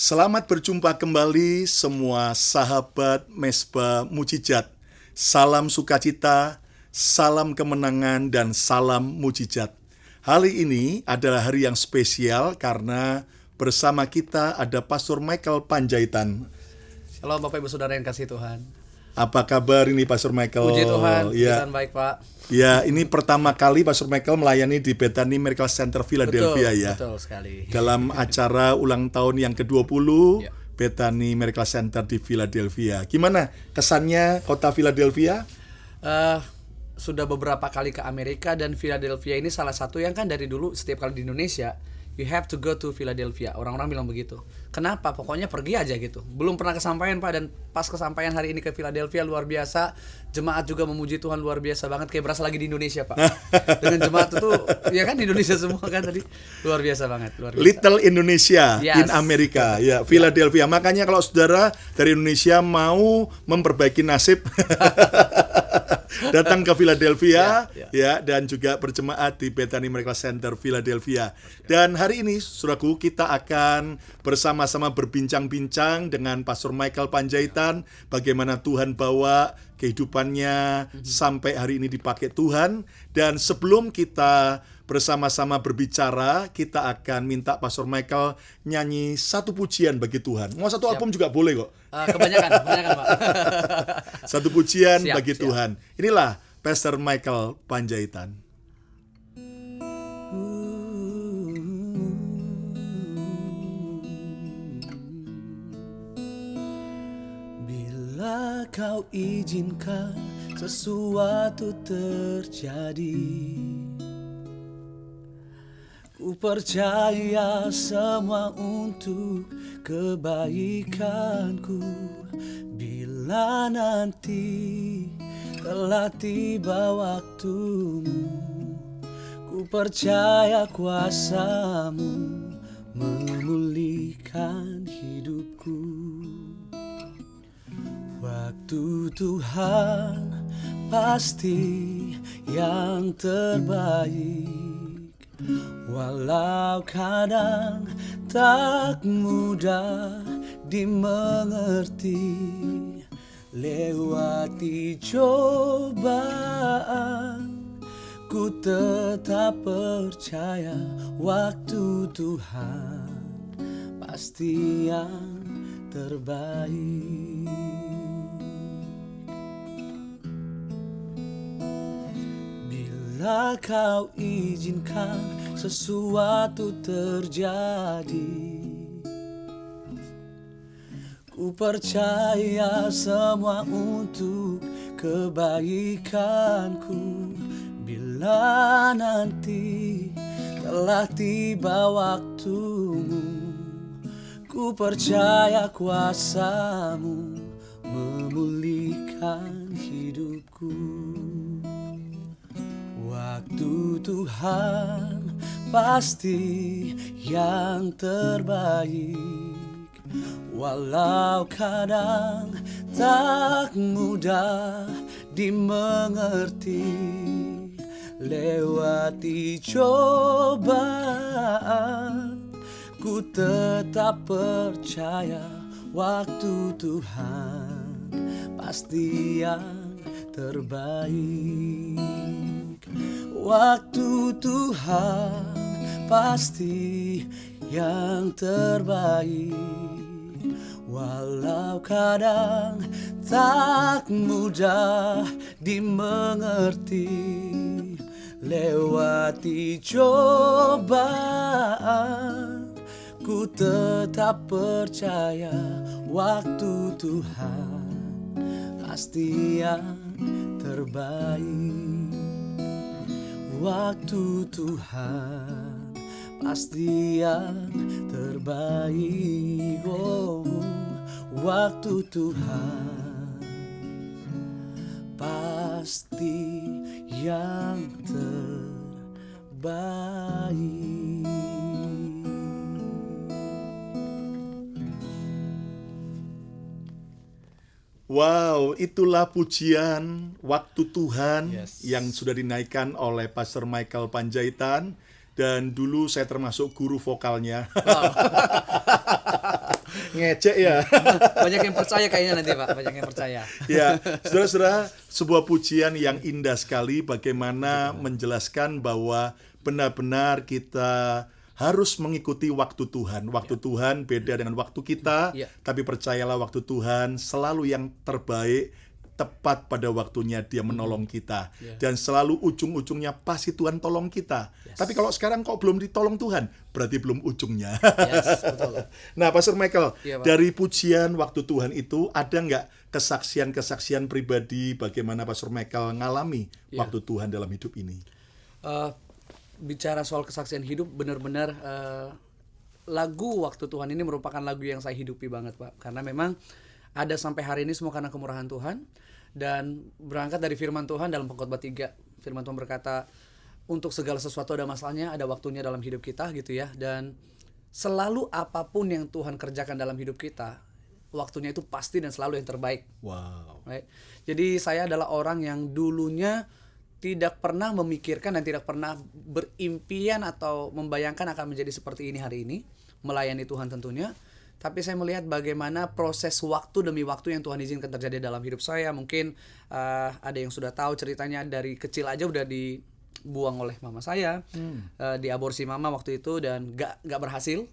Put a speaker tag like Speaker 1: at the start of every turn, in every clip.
Speaker 1: Selamat berjumpa kembali semua sahabat Mesbah Mujizat. Salam sukacita, salam kemenangan, dan salam mujizat. Hari ini adalah hari yang spesial karena bersama kita ada Pastor Michael Panjaitan.
Speaker 2: Halo Bapak Ibu Saudara yang kasih Tuhan.
Speaker 1: Apa kabar ini Pastor Michael?
Speaker 2: Puji Tuhan,
Speaker 1: Ya.
Speaker 2: Tuhan baik Pak.
Speaker 1: Ya, ini pertama kali Pastor Michael melayani di Bethany Miracle Center Philadelphia ya.
Speaker 2: Betul sekali.
Speaker 1: Dalam acara ulang tahun yang ke-20
Speaker 2: Ya.
Speaker 1: Bethany Miracle Center di Philadelphia. Gimana kesannya kota Philadelphia?
Speaker 2: Sudah beberapa kali ke Amerika dan Philadelphia ini salah satu yang kan dari dulu setiap kali di Indonesia you have to go to Philadelphia. Orang-orang bilang begitu. Kenapa? Pokoknya pergi aja gitu. Belum pernah kesampaian Pak, dan pas kesampaian hari ini ke Philadelphia luar biasa. Jemaat juga memuji Tuhan luar biasa banget, kayak berasa lagi di Indonesia Pak. Dengan jemaat itu ya kan di Indonesia semua kan tadi. Luar biasa banget, luar biasa.
Speaker 1: Little Indonesia
Speaker 2: Yes.
Speaker 1: in Amerika, ya Philadelphia. Makanya kalau saudara dari Indonesia mau memperbaiki nasib, datang ke Philadelphia, ya, dan juga berjemaat di Bethany Miracle Center Philadelphia. Dan hari ini, saudaraku, kita akan bersama-sama berbincang-bincang dengan Pastor Michael Panjaitan, bagaimana Tuhan bawa kehidupannya sampai hari ini dipakai Tuhan. Dan sebelum kita bersama-sama berbicara, kita akan minta Pastor Michael nyanyi satu pujian bagi Tuhan. Mau satu album juga boleh kok.
Speaker 2: Kebanyakan Pak.
Speaker 1: Satu pujian
Speaker 2: Siap,
Speaker 1: bagi
Speaker 2: siap.
Speaker 1: Tuhan. Inilah Pastor Michael Panjaitan.
Speaker 2: Bila kau izinkan sesuatu terjadi, ku percaya semua untuk kebaikanku. Bila nanti telah tiba waktumu, ku percaya kuasamu memulihkan hidupku. Waktu Tuhan pasti yang terbaik, walau kadang tak mudah dimengerti. Lewati cobaan, ku tetap percaya waktu Tuhan pasti yang terbaik. Bila kau izinkan sesuatu terjadi, ku percaya semua untuk kebaikanku. Bila nanti telah tiba waktumu, ku percaya kuasamu memulihkan hidupku. Waktu Tuhan pasti yang terbaik, walau kadang tak mudah dimengerti. Lewati cobaan, ku tetap percaya waktu Tuhan pasti yang terbaik. Waktu Tuhan pasti yang terbaik, walau kadang tak mudah dimengerti. Lewati cobaan, ku tetap percaya waktu Tuhan pasti yang terbaik. Waktu Tuhan pasti yang terbaik. Oh, waktu Tuhan pasti yang terbaik.
Speaker 1: Wow, itulah pujian Waktu Tuhan
Speaker 2: Yes.
Speaker 1: yang sudah dinaikkan oleh Pastor Michael Panjaitan. Dan dulu saya termasuk guru vokalnya. Ngecek ya.
Speaker 2: Banyak yang percaya kayaknya nanti Pak, banyak yang percaya.
Speaker 1: Ya, saudara-saudara, sebuah pujian yang indah sekali bagaimana menjelaskan bahwa benar-benar kita harus mengikuti waktu Tuhan. Waktu Tuhan beda dengan waktu kita, tapi percayalah waktu Tuhan selalu yang terbaik, tepat pada waktunya dia menolong kita. Dan selalu ujung-ujungnya pasti Tuhan tolong kita. Tapi kalau sekarang kok belum ditolong Tuhan, berarti belum ujungnya.
Speaker 2: Betul.
Speaker 1: Nah, Pastor Michael, dari pujian waktu Tuhan itu ada nggak kesaksian-kesaksian pribadi bagaimana Pastor Michael ngalami waktu Tuhan dalam hidup ini?
Speaker 2: Bicara soal kesaksian hidup, benar-benar lagu waktu Tuhan ini merupakan lagu yang saya hidupi banget Pak. Karena memang ada sampai hari ini semua karena kemurahan Tuhan. Dan berangkat dari firman Tuhan dalam Pengkhotbah 3, firman Tuhan berkata, untuk segala sesuatu ada masanya, ada waktunya dalam hidup kita gitu ya. Dan selalu apapun yang Tuhan kerjakan dalam hidup kita, waktunya itu pasti dan selalu yang terbaik.
Speaker 1: Wow.
Speaker 2: Right? Jadi saya adalah orang yang dulunya tidak pernah memikirkan dan tidak pernah berimpian atau membayangkan akan menjadi seperti ini hari ini, melayani Tuhan tentunya. Tapi saya melihat bagaimana proses waktu demi waktu yang Tuhan izinkan terjadi dalam hidup saya. Mungkin ada yang sudah tahu ceritanya, dari kecil aja udah dibuang oleh mama saya, diaborsi mama waktu itu dan gak berhasil.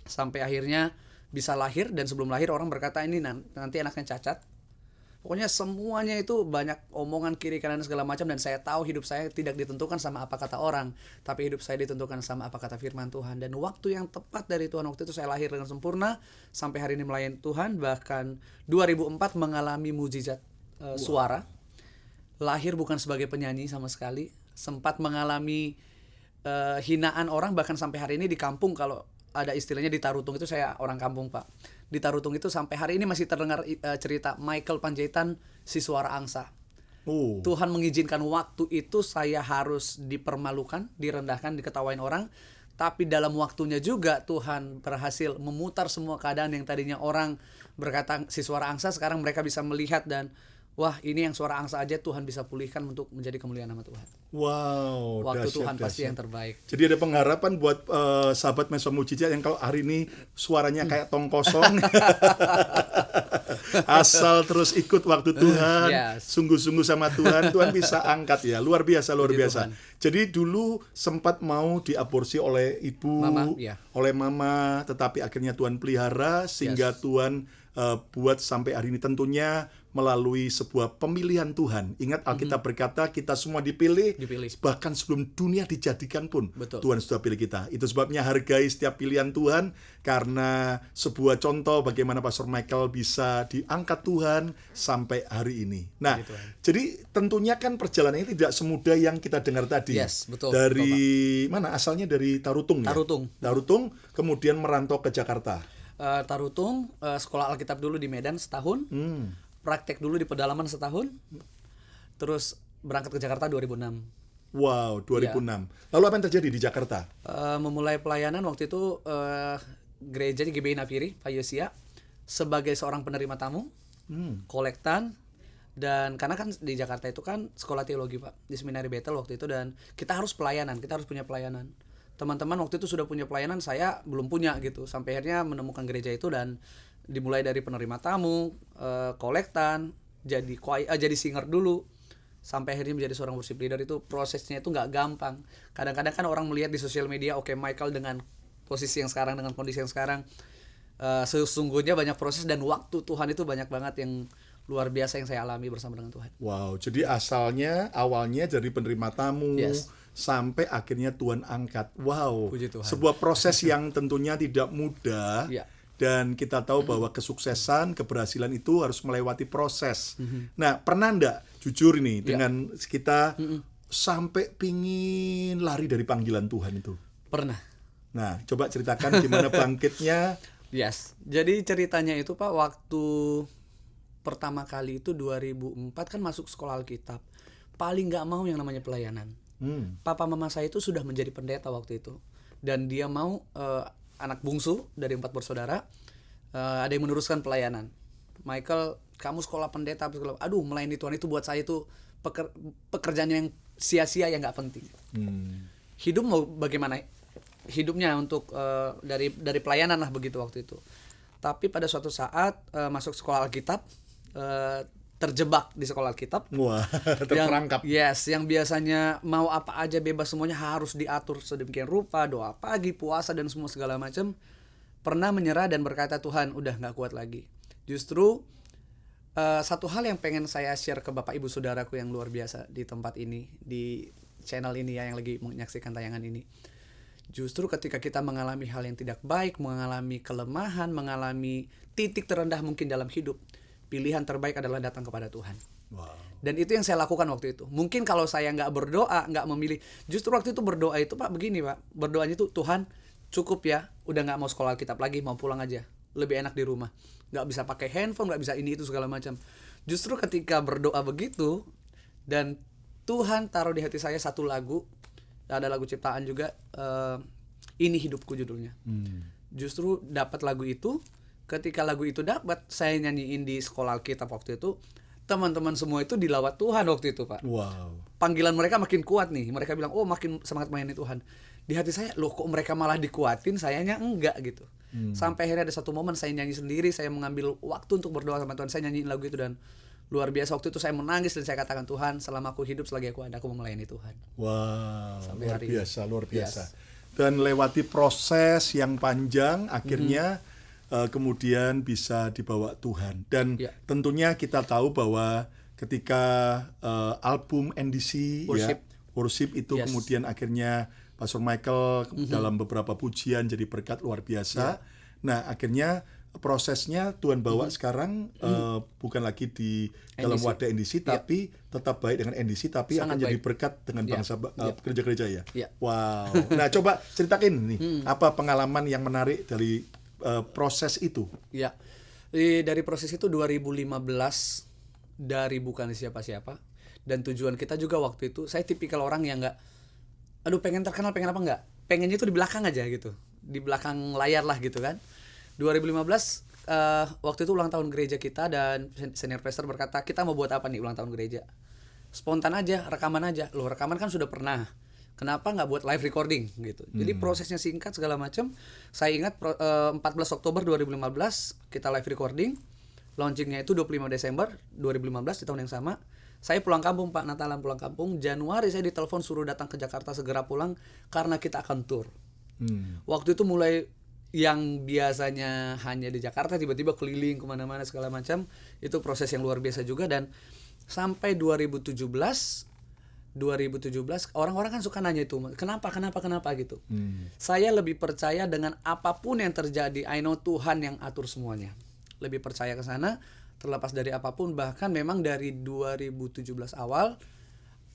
Speaker 2: Sampai akhirnya bisa lahir, dan sebelum lahir orang berkata ini nanti anaknya cacat. Pokoknya semuanya itu banyak omongan kiri kanan segala macam, dan saya tahu hidup saya tidak ditentukan sama apa kata orang, tapi hidup saya ditentukan sama apa kata firman Tuhan. Dan waktu yang tepat dari Tuhan waktu itu saya lahir dengan sempurna, sampai hari ini melayani Tuhan. Bahkan 2004 mengalami mujizat suara. Lahir bukan sebagai penyanyi sama sekali, sempat mengalami hinaan orang, bahkan sampai hari ini di kampung kalau ada istilahnya di Tarutung itu, saya orang kampung Pak. Di Tarutung itu sampai hari ini masih terdengar cerita Michael Panjaitan si suara angsa. Tuhan mengizinkan waktu itu saya harus dipermalukan, direndahkan, diketawain orang. Tapi dalam waktunya juga Tuhan berhasil memutar semua keadaan yang tadinya orang berkata si suara angsa, sekarang mereka bisa melihat dan wah, ini yang suara angsa aja Tuhan bisa pulihkan untuk menjadi kemuliaan nama Tuhan.
Speaker 1: Wow,
Speaker 2: waktu
Speaker 1: dahsyat,
Speaker 2: Tuhan
Speaker 1: dahsyat.
Speaker 2: pasti yang terbaik.
Speaker 1: Jadi ada pengharapan buat sahabat Mesa Mujizat yang kalau hari ini suaranya kayak tong kosong, asal terus ikut waktu Tuhan, sungguh-sungguh sama Tuhan, Tuhan bisa angkat ya, luar biasa, luar biasa. Tuhan. Jadi dulu sempat mau diaborsi oleh ibu, oleh mama, tetapi akhirnya Tuhan pelihara sehingga Tuhan buat sampai hari ini, tentunya melalui sebuah pemilihan Tuhan. Ingat Alkitab berkata kita semua dipilih. Bahkan sebelum dunia dijadikan pun Tuhan sudah pilih kita. Itu sebabnya hargai setiap pilihan Tuhan, karena sebuah contoh bagaimana Pastor Michael bisa diangkat Tuhan sampai hari ini. Nah, jadi tentunya kan perjalanannya tidak semudah yang kita dengar tadi. Dari mana asalnya? Dari Tarutung. Tarutung, kemudian merantau ke Jakarta.
Speaker 2: Tarutung, sekolah Alkitab dulu di Medan setahun, praktek dulu di pedalaman setahun, terus berangkat ke Jakarta 2006.
Speaker 1: Wow, 2006. Lalu apa yang terjadi di Jakarta?
Speaker 2: Memulai pelayanan waktu itu gereja GBI Nafiri, Pak Yosia, sebagai seorang penerima tamu, kolektan, dan karena kan di Jakarta itu kan sekolah teologi Pak, di Seminari Bethel waktu itu, dan kita harus pelayanan, kita harus punya pelayanan. Teman-teman waktu itu sudah punya pelayanan, saya belum punya gitu. Sampai akhirnya menemukan gereja itu dan dimulai dari penerima tamu, kolektan, jadi singer dulu, sampai akhirnya menjadi seorang worship leader. Itu prosesnya itu nggak gampang. Kadang-kadang kan orang melihat di sosial media, oke, Michael dengan posisi yang sekarang, dengan kondisi yang sekarang, sesungguhnya banyak proses dan waktu Tuhan itu banyak banget yang luar biasa yang saya alami bersama dengan Tuhan.
Speaker 1: Wow, jadi awalnya dari penerima tamu, sampai akhirnya Tuhan angkat. Wow, sebuah proses yang tentunya tidak mudah. Dan kita tahu bahwa kesuksesan, keberhasilan itu harus melewati proses. Nah, pernah enggak, jujur ini, dengan kita sampai pingin lari dari panggilan Tuhan itu?
Speaker 2: Pernah.
Speaker 1: Nah, coba ceritakan gimana bangkitnya.
Speaker 2: Jadi ceritanya itu Pak, waktu pertama kali itu 2004 kan masuk sekolah Alkitab. Paling gak mau yang namanya pelayanan. Papa mama saya itu sudah menjadi pendeta waktu itu. Dan dia mau anak bungsu dari 4 bersaudara, ada yang meneruskan pelayanan. Michael, kamu sekolah pendeta, aduh, melayani Tuhan itu buat saya itu pekerjaan yang sia-sia, yang nggak penting. Hidup mau bagaimana? Hidupnya untuk dari pelayanan lah begitu waktu itu. Tapi pada suatu saat masuk sekolah Alkitab, terjebak di sekolah Alkitab.
Speaker 1: Wah, terperangkap.
Speaker 2: Yang biasanya mau apa aja bebas, semuanya harus diatur sedemikian rupa, doa pagi, puasa dan semua segala macam. Pernah menyerah dan berkata, Tuhan udah gak kuat lagi. Justru satu hal yang pengen saya share ke Bapak Ibu Saudaraku yang luar biasa di tempat ini, di channel ini ya, yang lagi menyaksikan tayangan ini. Justru ketika kita mengalami hal yang tidak baik, mengalami kelemahan, mengalami titik terendah mungkin dalam hidup, pilihan terbaik adalah datang kepada Tuhan.
Speaker 1: Wow.
Speaker 2: Dan itu yang saya lakukan waktu itu. Mungkin kalau saya nggak berdoa, nggak memilih, justru waktu itu berdoa itu Pak begini Pak, berdoanya itu, Tuhan cukup ya, udah nggak mau sekolah Alkitab lagi, mau pulang aja, lebih enak di rumah, nggak bisa pakai handphone, nggak bisa ini itu segala macam. Justru ketika berdoa begitu dan Tuhan taruh di hati saya satu lagu, ada lagu ciptaan juga, Ini Hidupku judulnya. Justru dapat lagu itu, ketika lagu itu dapat, saya nyanyiin di sekolah Alkitab waktu itu, teman-teman semua itu dilawat Tuhan waktu itu Pak.
Speaker 1: Wow.
Speaker 2: Panggilan mereka makin kuat nih, mereka bilang, oh makin semangat mainin Tuhan. Di hati saya, loh kok mereka malah dikuatin, sayanya enggak gitu. Sampai akhirnya ada satu momen saya nyanyi sendiri, saya mengambil waktu untuk berdoa sama Tuhan, saya nyanyiin lagu itu dan luar biasa waktu itu saya menangis dan saya katakan, Tuhan selama aku hidup selagi aku ada, aku mau melayani Tuhan.
Speaker 1: Wow,
Speaker 2: Sampai
Speaker 1: luar
Speaker 2: hari
Speaker 1: biasa, luar biasa.
Speaker 2: Yes.
Speaker 1: Dan lewati proses yang panjang, akhirnya kemudian bisa dibawa Tuhan. Dan tentunya kita tahu bahwa ketika album NDC Worship itu kemudian akhirnya Pastor Michael dalam beberapa pujian jadi berkat luar biasa. Nah, akhirnya prosesnya Tuhan bawa sekarang bukan lagi di dalam wadah NDC tapi tetap baik dengan NDC tapi
Speaker 2: sangat
Speaker 1: akan jadi
Speaker 2: baik.
Speaker 1: berkat dengan bangsa gereja-gereja ya. Wow.
Speaker 2: Wow.
Speaker 1: Nah, coba ceritakan nih apa pengalaman yang menarik dari proses itu.
Speaker 2: Ya. Dari proses itu 2015 dari bukan siapa-siapa, dan tujuan kita juga waktu itu, saya tipikal orang yang nggak, aduh pengen terkenal, pengen apa nggak, pengennya itu di belakang aja gitu, di belakang layar lah gitu kan. 2015 waktu itu ulang tahun gereja kita dan senior pastor berkata, kita mau buat apa nih ulang tahun gereja? Spontan aja, rekaman aja. Loh, rekaman kan sudah pernah. Kenapa nggak buat live recording gitu? Jadi prosesnya singkat segala macam. Saya ingat 14 Oktober 2015 kita live recording. Launchingnya itu 25 Desember 2015 di tahun yang sama. Saya pulang kampung Pak, Natalan pulang kampung. Januari saya ditelepon suruh datang ke Jakarta segera pulang karena kita akan tour. Waktu itu mulai yang biasanya hanya di Jakarta tiba-tiba keliling kemana-mana segala macam. Itu proses yang luar biasa juga. Dan sampai 2017 orang-orang kan suka nanya itu kenapa gitu. Saya lebih percaya dengan apapun yang terjadi, I know Tuhan yang atur semuanya. Lebih percaya ke sana terlepas dari apapun. Bahkan memang dari 2017 awal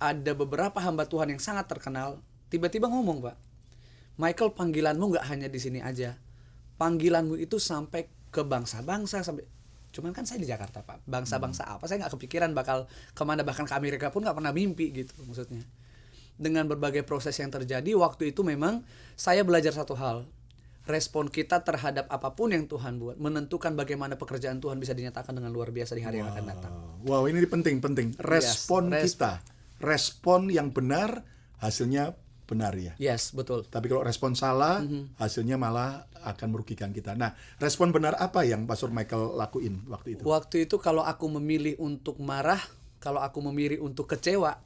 Speaker 2: ada beberapa hamba Tuhan yang sangat terkenal tiba-tiba ngomong, Pak, Michael, panggilanmu nggak hanya di sini aja, panggilanmu itu sampai ke bangsa-bangsa, sampai, cuman kan saya di Jakarta Pak, bangsa-bangsa apa saya nggak kepikiran bakal kemana, bahkan ke Amerika pun nggak pernah mimpi gitu maksudnya. Dengan berbagai proses yang terjadi waktu itu, memang saya belajar satu hal, respon kita terhadap apapun yang Tuhan buat menentukan bagaimana pekerjaan Tuhan bisa dinyatakan dengan luar biasa di hari yang akan datang.
Speaker 1: Wow, ini penting respon kita, respon yang benar hasilnya benar ya.
Speaker 2: Yes, betul.
Speaker 1: Tapi kalau respon salah, hasilnya malah akan merugikan kita. Nah, respon benar apa yang Pastor Michael lakuin waktu itu?
Speaker 2: Waktu itu kalau aku memilih untuk marah, kalau aku memilih untuk kecewa,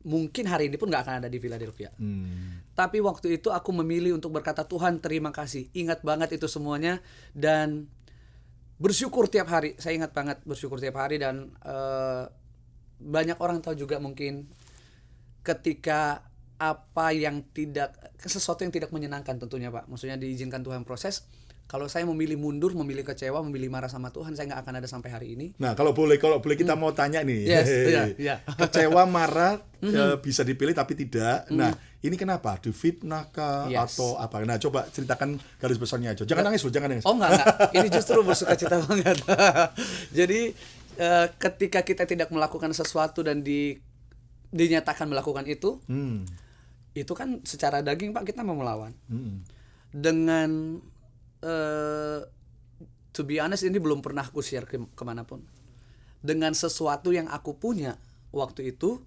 Speaker 2: mungkin hari ini pun gak akan ada di Philadelphia. Tapi waktu itu aku memilih untuk berkata, Tuhan terima kasih. Ingat banget itu semuanya dan bersyukur tiap hari. Saya ingat banget bersyukur tiap hari. Dan banyak orang tahu juga mungkin ketika sesuatu yang tidak menyenangkan tentunya Pak, maksudnya diizinkan Tuhan proses. Kalau saya memilih mundur, memilih kecewa, memilih marah sama Tuhan, saya nggak akan ada sampai hari ini.
Speaker 1: Nah, kalau boleh kita mau tanya nih, kecewa, marah bisa dipilih tapi tidak. Nah, ini kenapa? Difitnah kah atau apa? Nah, coba ceritakan garis besarnya aja. Jangan nangis loh, jangan nangis.
Speaker 2: Oh enggak. Ini justru bersukacita banget. Jadi ketika kita tidak melakukan sesuatu dan dinyatakan melakukan itu kan secara daging Pak kita mau melawan. Dengan to be honest, ini belum pernah aku share kemanapun. Dengan sesuatu yang aku punya waktu itu,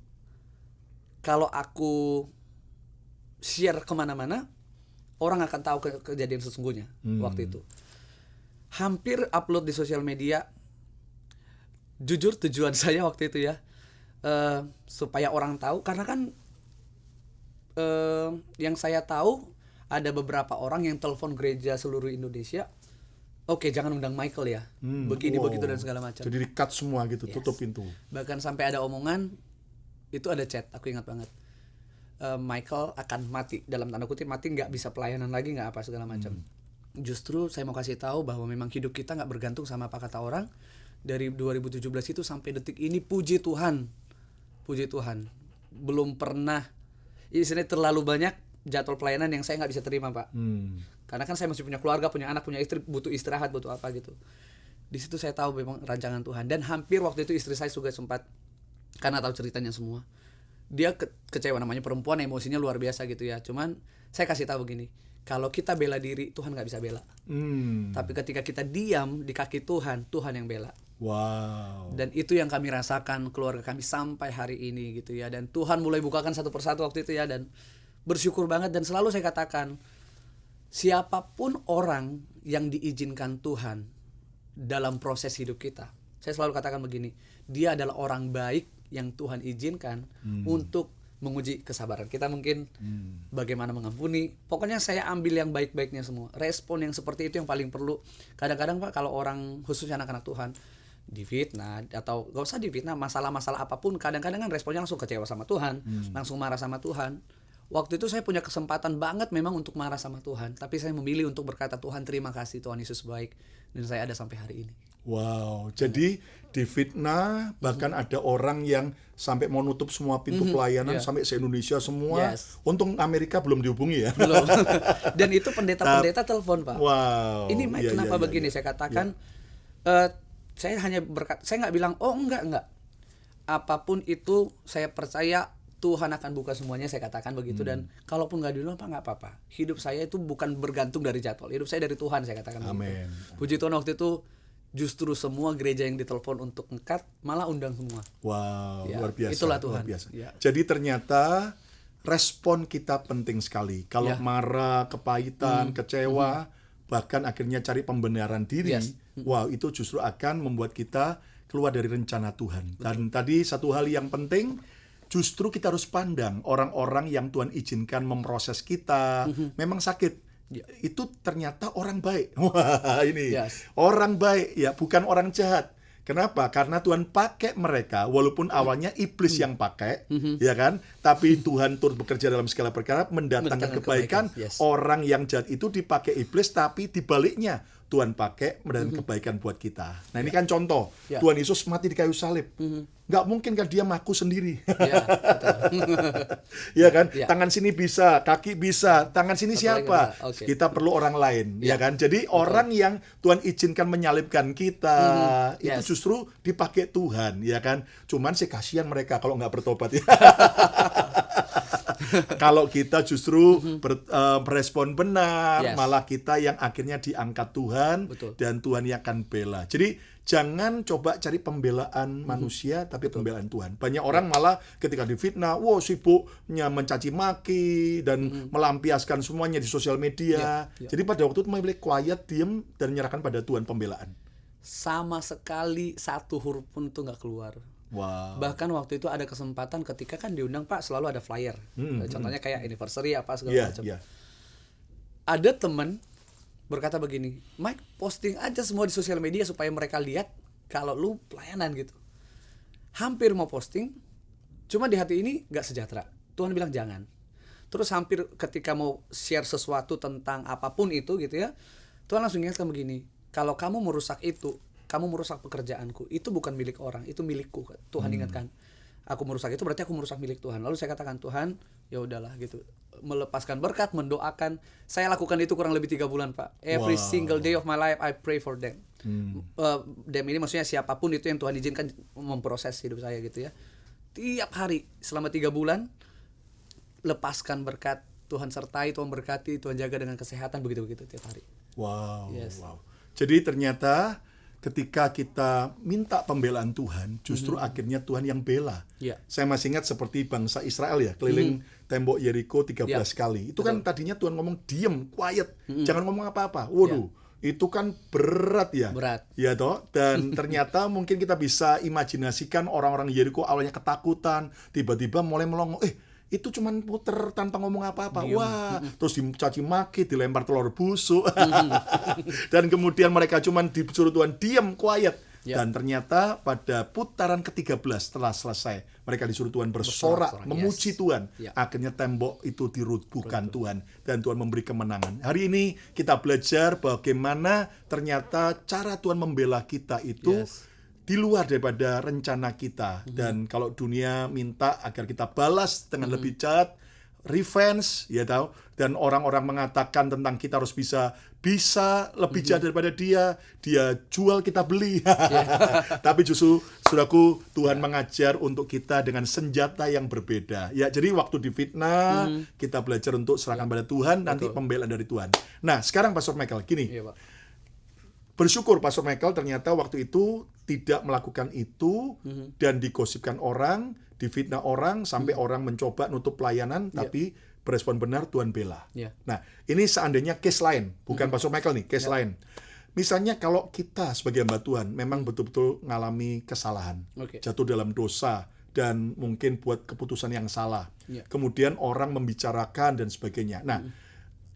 Speaker 2: kalau aku share kemana-mana, orang akan tahu kejadian sesungguhnya waktu itu. hampir upload di sosial media. Jujur tujuan saya waktu itu ya, supaya orang tahu, karena kan yang saya tahu ada beberapa orang yang telepon gereja seluruh Indonesia, oke, jangan undang Michael ya, begini begitu dan segala macam.
Speaker 1: Jadi di-cut semua gitu, tutup pintu.
Speaker 2: Bahkan sampai ada omongan, itu ada chat, aku ingat banget, Michael akan mati, dalam tanda kutip mati, nggak bisa pelayanan lagi, nggak apa segala macam. Justru saya mau kasih tahu bahwa memang hidup kita nggak bergantung sama apa kata orang. Dari 2017 itu sampai detik ini, puji Tuhan, belum pernah, istilahnya terlalu banyak jadwal pelayanan yang saya nggak bisa terima, Pak. Karena kan saya masih punya keluarga, punya anak, punya istri, butuh istirahat, butuh apa gitu. Di situ saya tahu memang rancangan Tuhan. Dan hampir waktu itu istri saya juga sempat, karena tahu ceritanya semua, dia kecewa, namanya perempuan, emosinya luar biasa gitu ya. Cuman saya kasih tahu begini, kalau kita bela diri, Tuhan nggak bisa bela. Tapi ketika kita diam di kaki Tuhan, Tuhan yang bela.
Speaker 1: Wow.
Speaker 2: Dan itu yang kami rasakan, keluarga kami sampai hari ini gitu ya. Dan Tuhan mulai bukakan satu persatu waktu itu ya, dan bersyukur banget. Dan selalu saya katakan, siapapun orang yang diizinkan Tuhan dalam proses hidup kita, saya selalu katakan begini, dia adalah orang baik yang Tuhan izinkan untuk menguji kesabaran kita, mungkin bagaimana mengampuni. Pokoknya saya ambil yang baik-baiknya semua. Respon yang seperti itu yang paling perlu. Kadang-kadang Pak, kalau orang, khususnya anak-anak Tuhan, difitnah atau gak usah difitnah, masalah-masalah apapun, kadang-kadang kan responnya langsung kecewa sama Tuhan, langsung marah sama Tuhan. Waktu itu saya punya kesempatan banget memang untuk marah sama Tuhan, tapi saya memilih untuk berkata, Tuhan terima kasih, Tuhan Yesus baik, dan saya ada sampai hari ini.
Speaker 1: Wow, jadi difitnah, bahkan ada orang yang sampai mau nutup semua pintu pelayanan sampai se-Indonesia semua. Untung Amerika belum dihubungi ya.
Speaker 2: Belum. Dan itu pendeta-pendeta telepon, Pak.
Speaker 1: Wow.
Speaker 2: Ini Mike, kenapa begini? Saya katakan, saya hanya berkata, saya nggak bilang, oh enggak. Apapun itu saya percaya Tuhan akan buka semuanya, saya katakan begitu. Dan kalaupun nggak dulu nggak apa-apa. Hidup saya itu bukan bergantung dari jadwal. Hidup saya dari Tuhan, saya katakan.
Speaker 1: Amin.
Speaker 2: Puji Tuhan, waktu itu justru semua gereja yang ditelepon untuk ngekat malah undang semua.
Speaker 1: Wow, ya, luar biasa.
Speaker 2: Itulah Tuhan.
Speaker 1: Luar biasa.
Speaker 2: Ya.
Speaker 1: Jadi ternyata respon kita penting sekali. Kalau marah, kepahitan, kecewa, bahkan akhirnya cari pembenaran diri, wow, itu justru akan membuat kita keluar dari rencana Tuhan. Dan tadi satu hal yang penting, justru kita harus pandang orang-orang yang Tuhan izinkan memproses kita, memang sakit. Itu ternyata orang baik. Wah, ini orang baik ya, bukan orang jahat. Kenapa? Karena Tuhan pakai mereka, walaupun awalnya iblis yang pakai, ya kan? Tapi Tuhan turut bekerja dalam segala perkara, mendatangkan kebaikan. Orang yang jahat itu dipakai iblis, tapi dibaliknya Tuhan pakai mendatangkan kebaikan buat kita. Nah, ini kan contoh. Tuhan Yesus mati di kayu salib. Nggak mungkin kan dia ngaku sendiri. Ya kan? Tangan sini bisa, kaki bisa, tangan sini siapa? Kita perlu orang lain, ya kan? Jadi orang yang Tuhan izinkan menyalibkan kita, itu justru dipakai Tuhan, ya kan? Cuman sih kasihan mereka kalau nggak bertobat ya. Kalau kita justru berespon benar, malah kita yang akhirnya diangkat Tuhan, dan Tuhan yang akan bela. Jadi jangan coba cari pembelaan manusia, tapi pembelaan Tuhan. Banyak orang malah ketika difitnah, wow, sibuknya mencaci maki dan melampiaskan semuanya di sosial media. Jadi pada waktu itu memilih quiet, diem, dan menyerahkan pada Tuhan pembelaan.
Speaker 2: Sama sekali satu huruf pun tuh nggak keluar.
Speaker 1: Wow.
Speaker 2: Bahkan waktu itu ada kesempatan ketika kan diundang, Pak, selalu ada flyer. Contohnya kayak anniversary apa segala macam. Ada teman berkata begini, Mike, posting aja semua di sosial media supaya mereka lihat kalau lu pelayanan gitu. Hampir mau posting, cuma di hati ini gak sejahtera. Tuhan bilang jangan. Terus hampir ketika mau share sesuatu tentang apapun itu gitu ya, Tuhan langsung ingatkan begini, kalau kamu merusak itu, kamu merusak pekerjaanku, itu bukan milik orang, itu milikku. Tuhan ingatkan, aku merusak itu berarti aku merusak milik Tuhan. Lalu saya katakan, Tuhan, ya udahlah gitu, melepaskan berkat, mendoakan. Saya lakukan itu kurang lebih 3 bulan, Pak. Every single day of my life I pray for them. Them ini maksudnya siapapun itu yang Tuhan izinkan memproses hidup saya gitu ya. Tiap hari selama 3 bulan, lepaskan berkat, Tuhan sertai, Tuhan berkati, Tuhan jaga dengan kesehatan, begitu-begitu tiap hari.
Speaker 1: Wow. Jadi ternyata ketika kita minta pembelaan Tuhan, justru akhirnya Tuhan yang bela. Saya masih ingat seperti bangsa Israel ya, keliling tembok Yeriko 13 kali. Itu kan tadinya Tuhan ngomong diem, quiet, jangan ngomong apa-apa. Waduh, Itu kan berat ya.
Speaker 2: Berat.
Speaker 1: Ya toh. Dan ternyata mungkin kita bisa imajinasikan orang-orang Yeriko awalnya ketakutan, tiba-tiba mulai melongo. Itu cuman puter tanpa ngomong apa-apa.
Speaker 2: Diem.
Speaker 1: Wah, terus dicaci maki, dilempar telur busuk. Dan kemudian mereka cuman disuruh Tuhan diam, quiet.
Speaker 2: Ya.
Speaker 1: Dan ternyata pada putaran ke-13 setelah selesai, mereka disuruh Tuhan bersorak, memuji
Speaker 2: yes.
Speaker 1: Tuhan.
Speaker 2: Ya.
Speaker 1: Akhirnya tembok itu dirubuhkan Tuhan, dan Tuhan memberi kemenangan. Hari ini kita belajar bagaimana ternyata cara Tuhan membela kita itu
Speaker 2: Yes.
Speaker 1: di luar daripada rencana kita. Dan kalau dunia minta agar kita balas dengan lebih jahat, revenge, ya tahu, dan orang-orang mengatakan tentang kita harus bisa lebih jahat daripada dia jual kita beli. Tapi justru saudaraku, Tuhan mengajar untuk kita dengan senjata yang berbeda. Ya, jadi waktu difitnah kita belajar untuk serahkan pada Tuhan, nanti pembelaan dari Tuhan. Nah, sekarang Pastor Michael gini.
Speaker 2: Iya, Pak.
Speaker 1: Bersyukur Pastor Michael ternyata waktu itu tidak melakukan itu dan digosipkan orang, difitnah orang sampai orang mencoba nutup pelayanan tapi berespon benar, Tuhan bela. Nah, ini seandainya case lain, bukan Pastor Michael nih, case lain. Misalnya kalau kita sebagai hamba Tuhan memang betul-betul mengalami kesalahan, jatuh dalam dosa dan mungkin buat keputusan yang salah. Kemudian orang membicarakan dan sebagainya. Nah,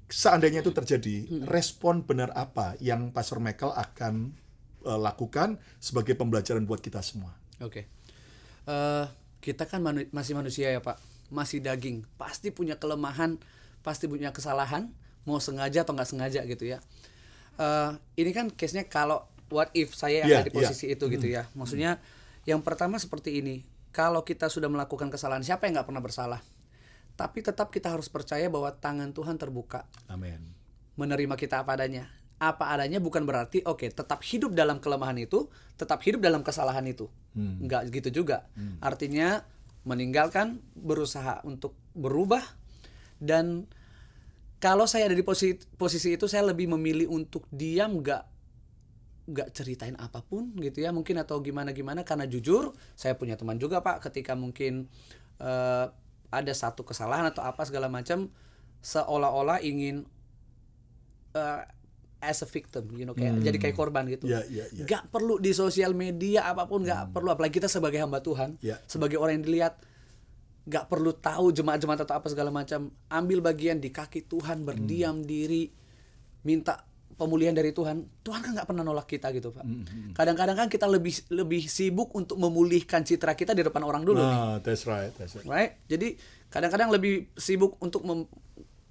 Speaker 1: seandainya itu terjadi, respon benar apa yang Pastor Michael akan lakukan sebagai pembelajaran buat kita semua?
Speaker 2: Kita kan masih manusia ya Pak, masih daging, pasti punya kelemahan, pasti punya kesalahan, mau sengaja atau nggak sengaja gitu ya. Ini kan case-nya kalau what if saya yang ada di posisi itu gitu ya. Maksudnya yang pertama seperti ini, kalau kita sudah melakukan kesalahan, siapa yang nggak pernah bersalah? Tapi tetap kita harus percaya bahwa tangan Tuhan terbuka.
Speaker 1: Amin.
Speaker 2: Menerima kita apa adanya. Apa adanya bukan berarti tetap hidup dalam kelemahan itu, tetap hidup dalam kesalahan itu. Enggak gitu juga. Artinya meninggalkan, berusaha untuk berubah. Dan kalau saya ada di posisi itu, saya lebih memilih untuk diam, enggak ceritain apapun gitu ya, mungkin, atau gimana karena jujur saya punya teman juga Pak, ketika mungkin ada satu kesalahan atau apa segala macam, seolah-olah ingin as a victim, jadi kayak korban gitu. Gak perlu di sosial media apapun, gak perlu, apalagi kita sebagai hamba Tuhan, sebagai orang yang dilihat, gak perlu tahu jemaat-jemaat atau apa segala macam. Ambil bagian di kaki Tuhan, berdiam diri, minta pemulihan dari Tuhan. Tuhan kan gak pernah nolak kita gitu Pak. Kadang-kadang kan kita lebih sibuk untuk memulihkan citra kita di depan orang dulu nih.
Speaker 1: That's right.
Speaker 2: Right? Jadi kadang-kadang lebih sibuk untuk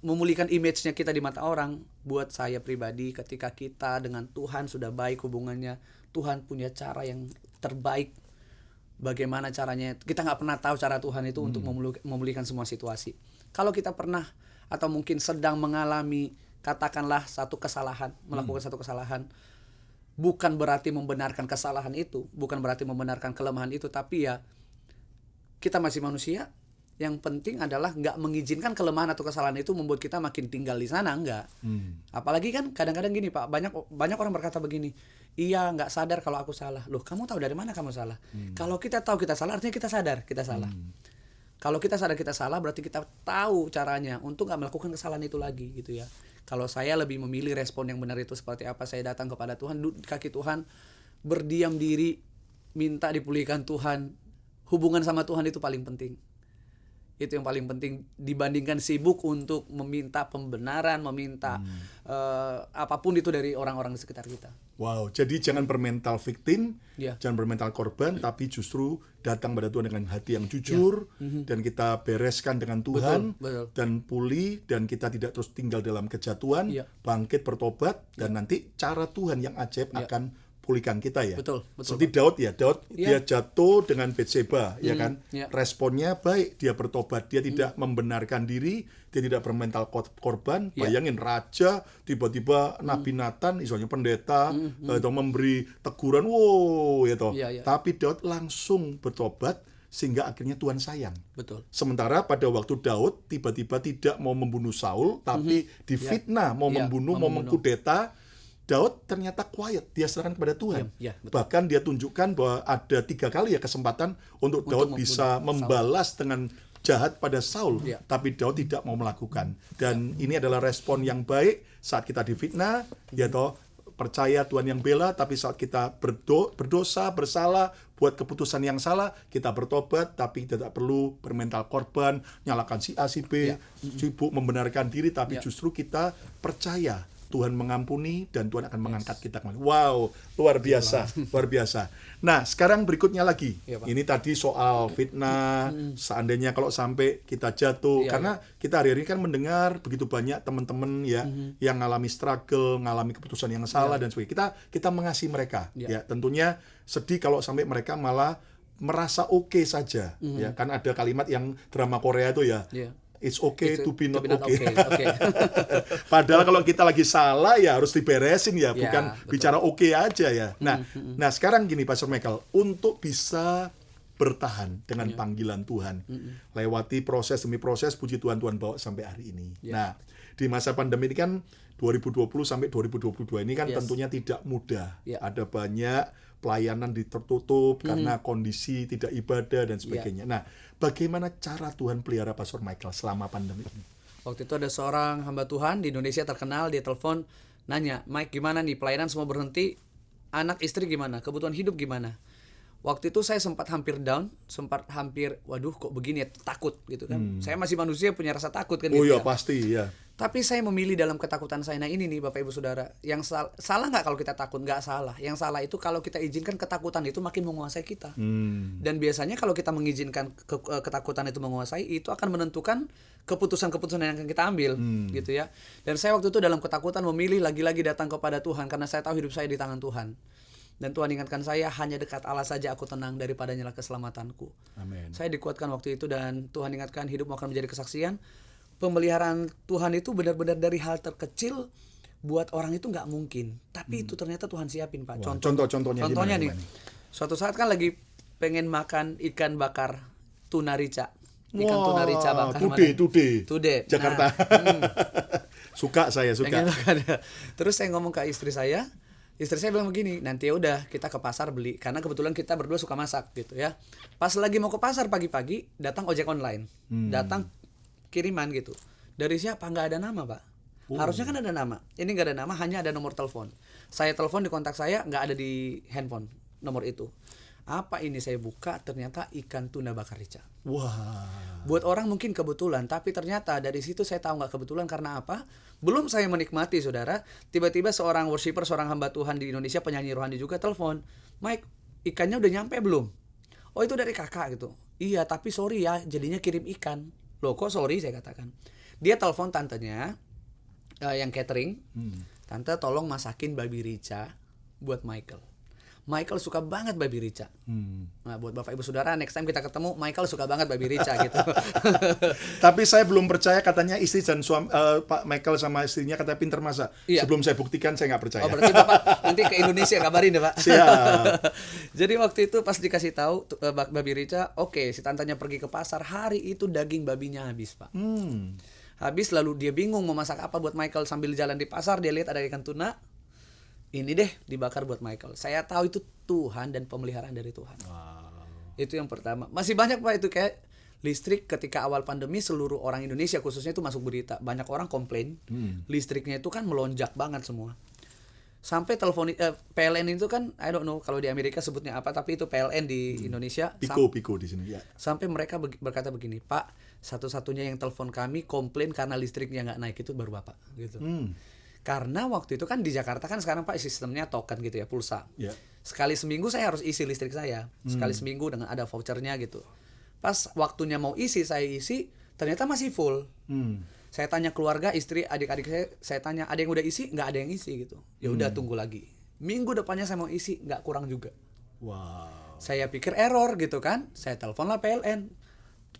Speaker 2: memulihkan image-nya kita di mata orang. Buat saya pribadi, ketika kita dengan Tuhan sudah baik hubungannya, Tuhan punya cara yang terbaik. Bagaimana caranya? Kita nggak pernah tahu cara Tuhan itu untuk memulihkan semua situasi. Kalau kita pernah atau mungkin sedang mengalami, katakanlah satu kesalahan, melakukan satu kesalahan, bukan berarti membenarkan kesalahan itu, bukan berarti membenarkan kelemahan itu, tapi ya kita masih manusia. Yang penting adalah nggak mengizinkan kelemahan atau kesalahan itu membuat kita makin tinggal di sana, enggak. Apalagi kan kadang-kadang gini Pak, banyak orang berkata begini, iya nggak sadar kalau aku salah. Loh, kamu tahu dari mana kamu salah? Kalau kita tahu kita salah, artinya kita sadar kita salah. Kalau kita sadar kita salah, berarti kita tahu caranya untuk nggak melakukan kesalahan itu lagi gitu ya. Kalau saya lebih memilih respon yang benar itu seperti apa, saya datang kepada Tuhan, duduk di kaki Tuhan, berdiam diri, minta dipulihkan Tuhan. Hubungan sama Tuhan itu paling penting. Itu yang paling penting dibandingkan sibuk untuk meminta pembenaran, meminta apapun itu dari orang-orang di sekitar kita.
Speaker 1: Wow, jadi jangan bermental victim, jangan bermental korban, tapi justru datang pada Tuhan dengan hati yang jujur, dan kita bereskan dengan Tuhan,
Speaker 2: betul.
Speaker 1: Dan pulih, dan kita tidak terus tinggal dalam kejatuhan, bangkit bertobat, dan nanti cara Tuhan yang ajaib akan pulihkan kita ya.
Speaker 2: Betul.
Speaker 1: Seperti Daud dia jatuh dengan Betseba, ya kan? Responnya baik, dia bertobat, dia tidak membenarkan diri, dia tidak bermental korban. Bayangin raja, tiba-tiba Nabi Nathan, misalnya pendeta, atau memberi teguran, wow, ya toh. Tapi Daud langsung bertobat sehingga akhirnya Tuhan sayang.
Speaker 2: Betul.
Speaker 1: Sementara pada waktu Daud tiba-tiba tidak mau membunuh Saul, tapi difitnah mau membunuh, mau mengkudeta, Daud ternyata quiet, dia serahkan kepada Tuhan. Bahkan dia tunjukkan bahwa ada 3 kali ya kesempatan untuk Daud bisa membalas dengan jahat pada Saul, tapi Daud tidak mau melakukan. Dan ini adalah respon yang baik saat kita difitnah, ya toh, percaya Tuhan yang bela, tapi saat kita berdosa, bersalah, buat keputusan yang salah, kita bertobat, tapi tidak perlu bermental korban, nyalakan si A, si B, sibuk membenarkan diri, tapi justru kita percaya Tuhan mengampuni dan Tuhan akan mengangkat kita kembali. Wow, luar biasa, luar biasa. Nah, sekarang berikutnya lagi. Ini tadi soal fitnah, seandainya kalau sampai kita jatuh, karena kita hari-hari kan mendengar begitu banyak teman-teman ya yang ngalami struggle, ngalami keputusan yang salah dan sebagainya. Kita mengasihi mereka. Ya, tentunya sedih kalau sampai mereka malah merasa oke saja. Ya, kan ada kalimat yang drama Korea itu ya. It's okay to be not okay. Padahal kalau kita lagi salah ya harus diberesin ya, bukan bicara oke aja ya. Nah, sekarang gini Pastor Michael, untuk bisa bertahan dengan panggilan Tuhan, lewati proses demi proses, puji Tuhan bawa sampai hari ini. Nah, di masa pandemi ini kan 2020 sampai 2022 ini kan tentunya tidak mudah. Ada banyak pelayanan ditutup karena kondisi tidak ibadah dan sebagainya. Nah, bagaimana cara Tuhan pelihara Pastor Michael selama pandemi ini?
Speaker 2: Waktu itu ada seorang hamba Tuhan di Indonesia terkenal, dia telepon nanya, Mike gimana nih, pelayanan semua berhenti, anak istri gimana, kebutuhan hidup gimana? Waktu itu saya sempat hampir down, waduh kok begini ya, takut gitu kan. Saya masih manusia, punya rasa takut kan.
Speaker 1: Oh iya, pasti ya.
Speaker 2: Tapi saya memilih dalam ketakutan saya. Nah ini nih Bapak Ibu Saudara, yang salah nggak kalau kita takut? Nggak salah. Yang salah itu kalau kita izinkan ketakutan itu makin menguasai kita. Dan biasanya kalau kita mengizinkan ketakutan itu menguasai, itu akan menentukan keputusan-keputusan yang akan kita ambil, gitu ya. Dan saya waktu itu dalam ketakutan memilih lagi-lagi datang kepada Tuhan, karena saya tahu hidup saya di tangan Tuhan. Dan Tuhan ingatkan saya, hanya dekat Allah saja aku tenang, daripadanya lah keselamatanku.
Speaker 1: Amen.
Speaker 2: Saya dikuatkan waktu itu, dan Tuhan ingatkan hidupmu akan menjadi kesaksian. Pemeliharaan Tuhan itu benar-benar dari hal terkecil, buat orang itu nggak mungkin. Tapi itu ternyata Tuhan siapin, Pak. Contohnya nih, suatu saat kan lagi pengen makan ikan bakar tuna rica. Tuna rica bakar. Today.
Speaker 1: Jakarta. Suka.
Speaker 2: Terus saya ngomong ke istri saya bilang begini, nanti ya udah kita ke pasar beli, karena kebetulan kita berdua suka masak gitu ya. Pas lagi mau ke pasar pagi-pagi, datang ojek online, datang kiriman gitu. Dari siapa? Nggak ada nama, Pak. Harusnya kan ada nama. Ini nggak ada nama, hanya ada nomor telepon. Saya telepon di kontak saya, nggak ada di handphone nomor itu. Apa ini, saya buka, ternyata ikan tuna bakar rica.
Speaker 1: Wah.
Speaker 2: Buat orang mungkin kebetulan, tapi ternyata dari situ saya tahu nggak kebetulan. Karena apa? Belum saya menikmati, saudara, tiba-tiba seorang worshiper, seorang hamba Tuhan di Indonesia, penyanyi rohani juga, telepon, Mike, ikannya udah nyampe belum? Oh, itu dari kakak gitu. Iya, tapi sorry ya, jadinya kirim ikan. Loh, kok sorry, saya katakan. Dia telepon tantenya yang catering, tante tolong masakin babi rica buat Michael. Michael suka banget babi rica. Nah, buat Bapak Ibu Saudara, next time kita ketemu, Michael suka banget babi rica gitu.
Speaker 1: Tapi saya belum percaya, katanya istri dan Pak Michael sama istrinya katanya pinter masak. Iya. Sebelum saya buktikan, saya nggak percaya.
Speaker 2: Oh, berarti Bapak nanti ke Indonesia kabarin deh, Pak.
Speaker 1: Siap.
Speaker 2: Jadi waktu itu pas dikasih tahu babi rica, oke, si tantanya pergi ke pasar, hari itu daging babinya habis, Pak. Habis, lalu dia bingung mau masak apa buat Michael. Sambil jalan di pasar, dia lihat ada ikan tuna. Ini deh dibakar buat Michael. Saya tahu itu Tuhan dan pemeliharaan dari Tuhan. Wow. Itu yang pertama. Masih banyak, Pak, itu kayak listrik ketika awal pandemi, seluruh orang Indonesia khususnya itu masuk berita. Banyak orang komplain, listriknya itu kan melonjak banget semua. Sampai telepon PLN itu kan, I don't know kalau di Amerika sebutnya apa, tapi itu PLN di Indonesia.
Speaker 1: Piko di sini ya.
Speaker 2: Sampai mereka berkata begini, Pak, satu-satunya yang telepon kami komplain karena listriknya nggak naik itu baru Bapak, gitu. Karena waktu itu kan di Jakarta kan sekarang, Pak, sistemnya token gitu ya, pulsa. Sekali seminggu saya harus isi listrik saya. Sekali seminggu dengan ada vouchernya gitu. Pas waktunya mau isi, saya isi, ternyata masih full. Saya tanya keluarga, istri, adik-adik saya tanya, ada yang udah isi? Nggak ada yang isi gitu. Ya udah tunggu lagi. Minggu depannya saya mau isi, nggak kurang juga.
Speaker 1: Wow.
Speaker 2: Saya pikir error gitu kan. Saya teleponlah PLN.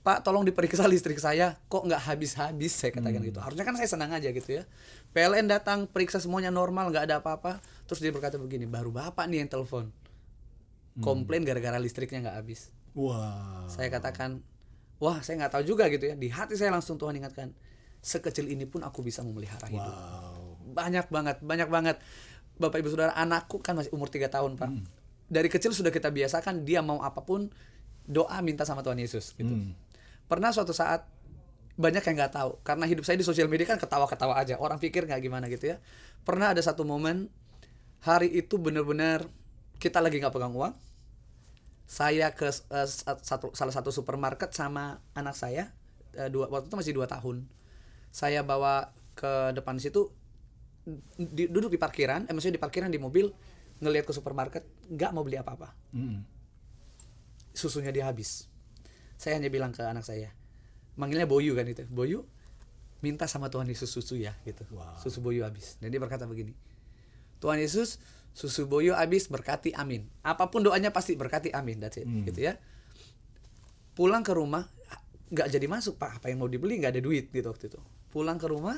Speaker 2: Pak, tolong diperiksa listrik saya, kok nggak habis-habis, saya katakan gitu. Harusnya kan saya senang aja gitu ya. PLN datang, periksa semuanya normal, nggak ada apa-apa. Terus dia berkata begini, baru Bapak nih yang telepon, komplain gara-gara listriknya nggak habis.
Speaker 1: Wow.
Speaker 2: Saya katakan, wah, saya nggak tahu juga gitu ya. Di hati saya langsung Tuhan ingatkan, sekecil ini pun aku bisa memelihara hidup. Banyak banget. Bapak Ibu Saudara, anakku kan masih umur 3 tahun, Pak. Dari kecil sudah kita biasakan, dia mau apapun, doa minta sama Tuhan Yesus gitu. Pernah suatu saat, banyak yang nggak tahu, karena hidup saya di sosial media kan ketawa-ketawa aja, orang pikir nggak gimana gitu ya. Pernah ada satu momen, Hari itu benar-benar kita lagi nggak pegang uang. Saya ke salah satu supermarket sama anak saya, waktu itu masih 2 tahun. Saya bawa ke depan situ, duduk di parkiran, maksudnya di parkiran di mobil, ngelihat ke supermarket, nggak mau beli apa-apa. Susunya dia habis. Saya hanya bilang ke anak saya, manggilnya Boyu kan itu, Boyu, minta sama Tuhan Yesus susu ya gitu. Susu Boyu habis. Dan dia berkata begini, Tuhan Yesus, susu Boyu habis, berkati amin. Apapun doanya pasti berkati amin, that's it. Gitu ya. Pulang ke rumah, nggak jadi masuk Pak, apa yang mau dibeli, nggak ada duit gitu waktu itu. Pulang ke rumah,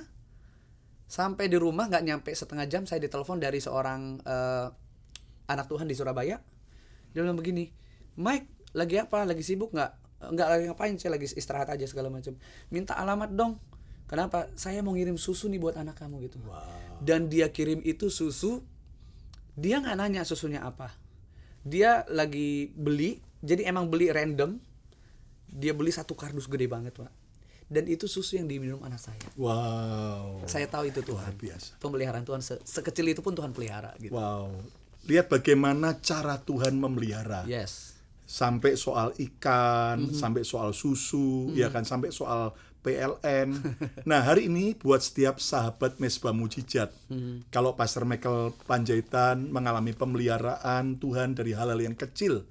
Speaker 2: sampai di rumah nggak nyampe setengah jam, saya ditelepon dari seorang anak Tuhan di Surabaya. Dia bilang begini, Mike, lagi apa? Lagi sibuk nggak? Nggak lagi ngapain, saya lagi istirahat aja segala macam. Minta alamat dong. Kenapa? Saya mau ngirim susu nih buat anak kamu gitu. Dan dia kirim itu susu, dia nggak nanya susunya apa. Dia lagi beli, jadi emang beli random. Dia beli 1 kardus gede banget Pak. Dan itu susu yang diminum anak saya.
Speaker 1: Wow.
Speaker 2: Saya tahu itu Tuhan.
Speaker 1: Biasa.
Speaker 2: Pemeliharaan Tuhan sekecil itu pun Tuhan pelihara gitu.
Speaker 1: Wow. Lihat bagaimana cara Tuhan memelihara.
Speaker 2: Yes.
Speaker 1: Sampai soal ikan, sampai soal susu, ya kan, sampai soal PLN. Nah, hari ini buat setiap sahabat Mesbah Mujizat, kalau Pastor Michael Panjaitan mengalami pemeliharaan Tuhan dari hal-hal yang kecil,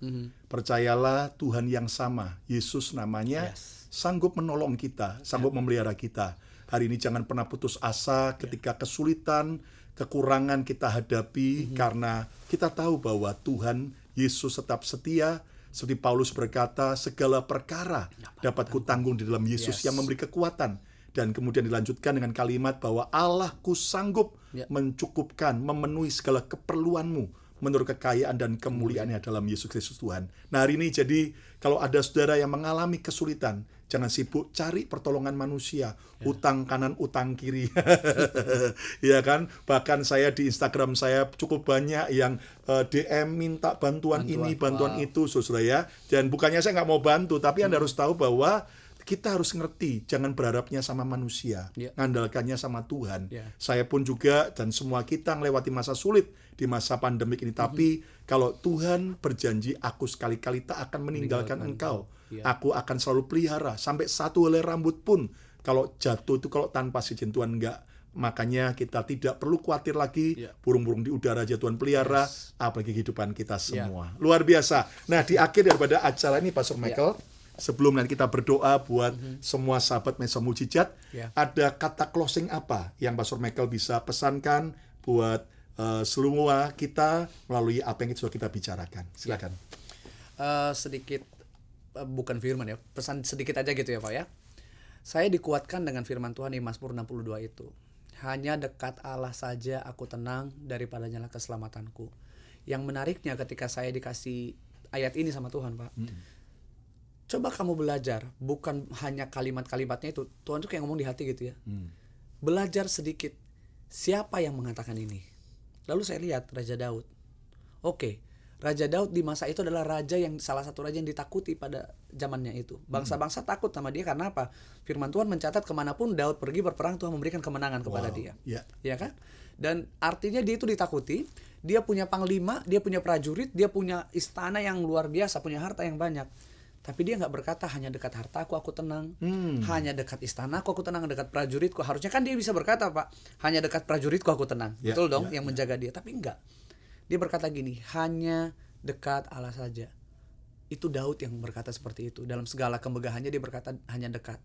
Speaker 1: percayalah Tuhan yang sama, Yesus namanya, sanggup menolong kita, sanggup memelihara kita. Hari ini jangan pernah putus asa ketika kesulitan, kekurangan kita hadapi, karena kita tahu bahwa Tuhan Yesus tetap setia. Seperti Paulus berkata, segala perkara dapat kutanggung di dalam Yesus yang memberi kekuatan. Dan kemudian dilanjutkan dengan kalimat bahwa Allahku sanggup mencukupkan, memenuhi segala keperluanmu menurut kekayaan dan kemuliaannya dalam Yesus Kristus Tuhan. Nah, hari ini jadi kalau ada saudara yang mengalami kesulitan, jangan sibuk cari pertolongan manusia, utang kanan, utang kiri. Ya kan? Bahkan saya di Instagram saya cukup banyak yang DM minta bantuan ini, bantuan itu, saudara ya. Dan bukannya saya nggak mau bantu, tapi Anda harus tahu bahwa kita harus ngerti, jangan berharapnya sama manusia, ngandalkannya sama Tuhan. Saya pun juga dan semua kita melewati masa sulit di masa pandemik ini. Tapi kalau Tuhan berjanji, aku sekali-kali tak akan meninggalkan engkau. Aku akan selalu pelihara, sampai satu helai rambut pun kalau jatuh itu kalau tanpa izin Tuhan enggak. Makanya kita tidak perlu khawatir lagi, burung-burung di udara aja Tuhan pelihara, apalagi kehidupan kita semua. Luar biasa. Nah, di akhir daripada acara ini Pastor Michael, sebelum nanti kita berdoa buat semua sahabat Mesbah Mujizat, ada kata closing apa yang Pastor Michael bisa pesankan buat seluruh kita melalui apa yang sudah kita bicarakan? Silakan.
Speaker 2: Sedikit, bukan firman ya, pesan sedikit aja gitu ya Pak ya. Saya dikuatkan dengan firman Tuhan di Mazmur 62 itu. Hanya dekat Allah saja aku tenang, daripada nyala keselamatanku. Yang menariknya ketika saya dikasih ayat ini sama Tuhan Pak, coba kamu belajar, bukan hanya kalimat-kalimatnya itu. Tuhan tuh kayak ngomong di hati gitu ya. Belajar sedikit, siapa yang mengatakan ini? Lalu saya lihat Raja Daud. Oke, Raja Daud di masa itu adalah raja yang salah satu raja yang ditakuti pada zamannya itu. Bangsa-bangsa takut sama dia karena apa? Firman Tuhan mencatat kemanapun Daud pergi berperang, Tuhan memberikan kemenangan kepada dia. Ya kan? Dan artinya dia itu ditakuti. Dia punya panglima, dia punya prajurit, dia punya istana yang luar biasa, punya harta yang banyak. Tapi dia nggak berkata hanya dekat hartaku aku tenang, hanya dekat istanaku aku tenang, dekat prajuritku. Harusnya kan dia bisa berkata Pak, hanya dekat prajuritku aku tenang. Betul dong, yang menjaga dia. Tapi enggak. Dia berkata gini, hanya dekat Allah saja. Itu Daud yang berkata seperti itu. Dalam segala kemegahannya dia berkata hanya dekat.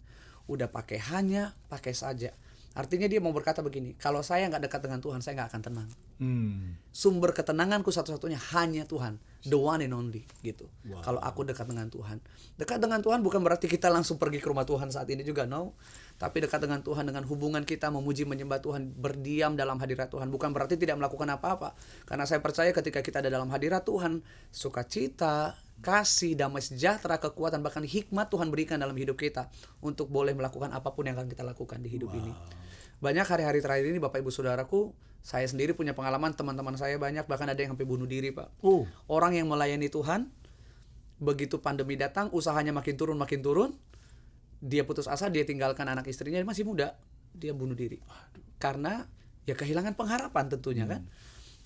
Speaker 2: Udah pakai hanya, pakai saja. Artinya dia mau berkata begini, kalau saya nggak dekat dengan Tuhan, saya nggak akan tenang. Sumber ketenanganku satu-satunya hanya Tuhan, the one and only gitu. Kalau aku dekat dengan Tuhan, dekat dengan Tuhan bukan berarti kita langsung pergi ke rumah Tuhan saat ini juga, no. Tapi dekat dengan Tuhan dengan hubungan kita memuji menyembah Tuhan, berdiam dalam hadirat Tuhan, bukan berarti tidak melakukan apa-apa. Karena saya percaya ketika kita ada dalam hadirat Tuhan, sukacita, kasih, damai sejahtera, kekuatan, bahkan hikmat Tuhan berikan dalam hidup kita untuk boleh melakukan apapun yang akan kita lakukan di hidup ini. Banyak hari-hari terakhir ini Bapak Ibu Saudaraku, saya sendiri punya pengalaman, teman-teman saya banyak, bahkan ada yang sampai bunuh diri Pak. Orang yang melayani Tuhan, begitu pandemi datang, usahanya makin turun, dia putus asa, dia tinggalkan anak istrinya, dia masih muda, dia bunuh diri. Karena ya kehilangan pengharapan tentunya kan.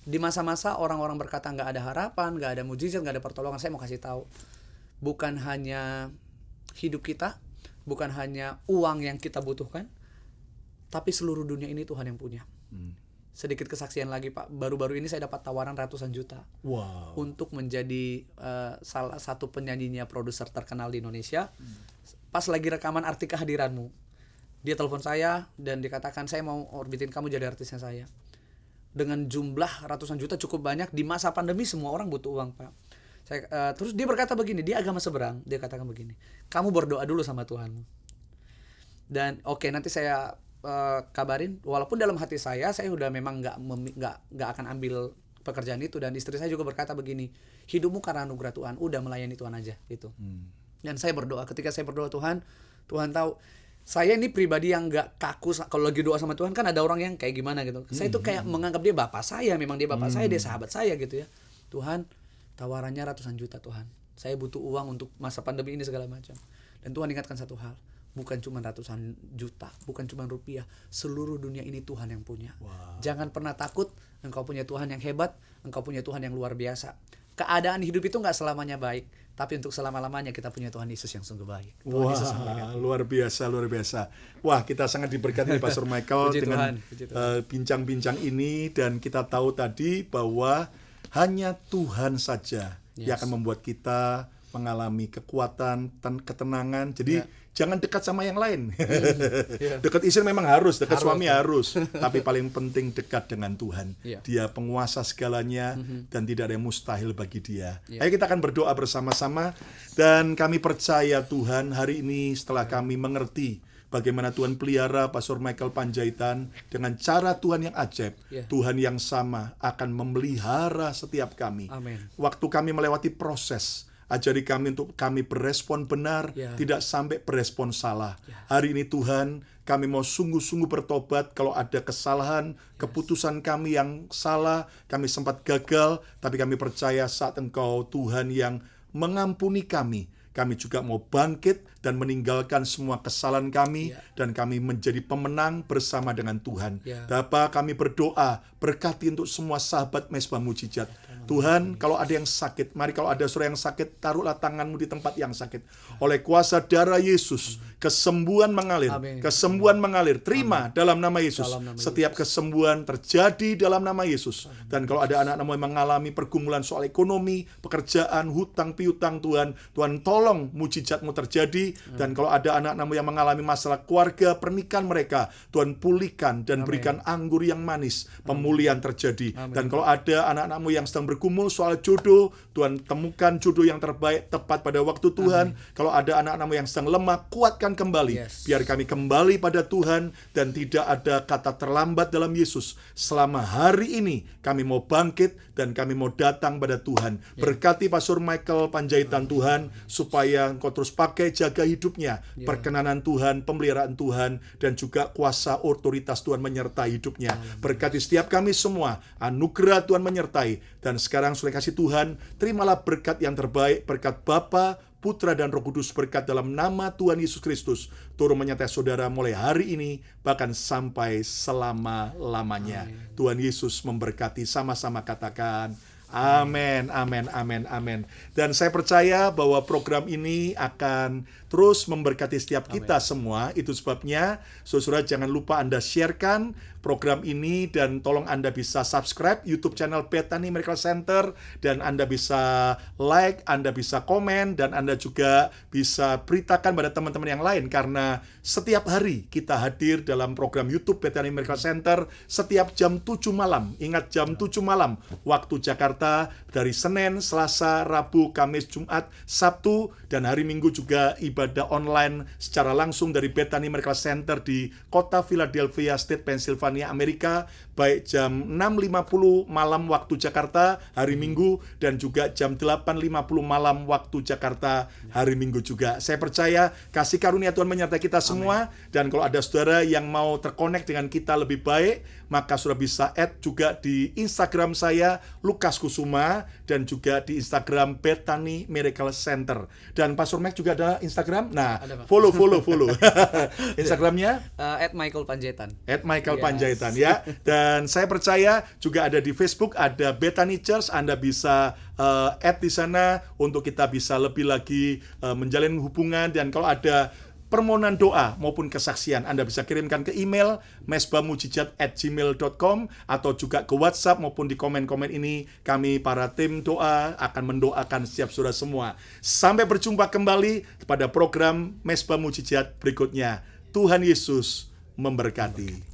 Speaker 2: Di masa-masa orang-orang berkata nggak ada harapan, nggak ada mujizat, nggak ada pertolongan, saya mau kasih tahu, bukan hanya hidup kita, bukan hanya uang yang kita butuhkan, tapi seluruh dunia ini Tuhan yang punya. Sedikit kesaksian lagi Pak, baru-baru ini saya dapat tawaran ratusan juta untuk menjadi salah satu penyanyinya, produser terkenal di Indonesia. Pas lagi rekaman Arti Kehadiranmu, dia telepon saya dan dikatakan saya mau orbitin kamu jadi artisnya saya. Dengan jumlah ratusan juta cukup banyak, di masa pandemi semua orang butuh uang Pak. Terus dia berkata begini, dia agama seberang, dia katakan begini, kamu berdoa dulu sama Tuhanmu. Dan oke, nanti saya kabarin, walaupun dalam hati saya udah memang nggak akan ambil pekerjaan itu, dan istri saya juga berkata begini, hidupmu karena anugerah Tuhan, udah melayani Tuhan aja gitu. Dan saya berdoa, ketika saya berdoa Tuhan tahu saya ini pribadi yang nggak kaku kalau lagi doa sama Tuhan. Kan ada orang yang kayak gimana gitu, saya itu kayak menganggap dia bapak saya, memang dia bapak saya, dia sahabat saya gitu ya. Tuhan, tawarannya ratusan juta Tuhan, saya butuh uang untuk masa pandemi ini segala macam. Dan Tuhan ingatkan satu hal, bukan cuma ratusan juta, bukan cuma rupiah, seluruh dunia ini Tuhan yang punya. Jangan pernah takut, engkau punya Tuhan yang hebat, engkau punya Tuhan yang luar biasa. Keadaan hidup itu gak selamanya baik, tapi untuk selama-lamanya kita punya Tuhan Yesus yang sungguh baik. Tuhan Yesus
Speaker 1: luar biasa. Wah, kita sangat diberkati Pastor Michael dengan bincang-bincang ini, dan kita tahu tadi bahwa hanya Tuhan saja yang akan membuat kita mengalami kekuatan, ketenangan. Jadi jangan dekat sama yang lain. Dekat istri memang harus, dekat suami harus. Tapi paling penting dekat dengan Tuhan. Dia penguasa segalanya dan tidak ada yang mustahil bagi dia. Ayo kita akan berdoa bersama-sama. Dan kami percaya Tuhan, hari ini setelah kami mengerti bagaimana Tuhan pelihara Pastor Michael Panjaitan dengan cara Tuhan yang ajaib, Tuhan yang sama akan memelihara setiap kami.
Speaker 2: Amen.
Speaker 1: Waktu kami melewati proses, ajari kami untuk kami berespon benar, tidak sampai berespon salah. Hari ini Tuhan, kami mau sungguh-sungguh bertobat kalau ada kesalahan, keputusan kami yang salah, kami sempat gagal, tapi kami percaya saat Engkau Tuhan yang mengampuni kami juga mau bangkit dan meninggalkan semua kesalahan kami, dan kami menjadi pemenang bersama dengan Tuhan. Bapa, kami berdoa, berkati untuk semua sahabat Mesbah Mujizat. Tuhan, kalau ada yang sakit, mari kalau ada saudara yang sakit, taruhlah tanganmu di tempat yang sakit. Oleh kuasa darah Yesus, kesembuhan mengalir. Kesembuhan mengalir. Terima dalam nama Yesus. Setiap kesembuhan terjadi dalam nama Yesus. Dan kalau ada anak-anakmu yang mengalami pergumulan soal ekonomi, pekerjaan, hutang piutang, Tuhan tolong mujizatmu terjadi. Dan kalau ada anak-anakmu yang mengalami masalah keluarga, pernikahan mereka, Tuhan pulihkan dan berikan anggur yang manis. Pemulihan terjadi. Dan kalau ada anak-anakmu yang sedang bergumul soal jodoh, Tuhan temukan jodoh yang terbaik tepat pada waktu Tuhan. Kalau ada anak-anakmu yang sedang lemah, kuatkan kembali. Biar kami kembali pada Tuhan dan tidak ada kata terlambat dalam Yesus. Selama hari ini kami mau bangkit dan kami mau datang pada Tuhan. Berkati Pastor Michael Panjaitan Tuhan, supaya Engkau terus pakai jaga hidupnya, perkenanan Tuhan, pemeliharaan Tuhan, dan juga kuasa otoritas Tuhan menyertai hidupnya. Berkati setiap kami semua, anugerah Tuhan menyertai. Dan sekarang sudah kasih Tuhan, terimalah berkat yang terbaik, berkat Bapa, Putra dan Roh Kudus, berkat dalam nama Tuhan Yesus Kristus, turun menyertai saudara mulai hari ini, bahkan sampai selama-lamanya. Tuhan Yesus memberkati, sama-sama katakan, amin, amin, amin, amin. Dan saya percaya bahwa program ini akan terus memberkati setiap kita semua. Itu sebabnya, saudara jangan lupa Anda sharekan program ini, dan tolong Anda bisa subscribe YouTube channel Bethany Miracle Center, dan Anda bisa like, Anda bisa komen, dan Anda juga bisa beritakan pada teman-teman yang lain, karena setiap hari kita hadir dalam program YouTube Bethany Miracle Center setiap jam 7 malam. Ingat, jam 7 malam waktu Jakarta, dari Senin, Selasa, Rabu, Kamis, Jumat, Sabtu, dan hari Minggu juga ibadah online secara langsung dari Bethany Miracle Center di kota Philadelphia, State Pennsylvania, Amerika, baik jam 6.50 malam waktu Jakarta hari Minggu, dan juga jam 8.50 malam waktu Jakarta hari Minggu juga. Saya percaya kasih karunia Tuhan menyertai kita semua. Dan kalau ada saudara yang mau terkonek dengan kita lebih baik, maka sudah bisa add juga di Instagram saya, Lukas Kusuma, dan juga di Instagram Bethany Miracle Center. Dan Pastor Mac juga ada Instagram. Nah, follow. Instagramnya
Speaker 2: @michaelpanjaitan.
Speaker 1: @michaelpanjaitan ya. Dan Dan saya percaya juga ada di Facebook, ada Bethany Church. Anda bisa add di sana untuk kita bisa lebih lagi menjalin hubungan. Dan kalau ada permohonan doa maupun kesaksian, Anda bisa kirimkan ke email mesbahmujijat@gmail.com atau juga ke WhatsApp maupun di komen-komen ini. Kami para tim doa akan mendoakan setiap saudara semua. Sampai berjumpa kembali pada program Mesbah Mujijat berikutnya. Tuhan Yesus memberkati.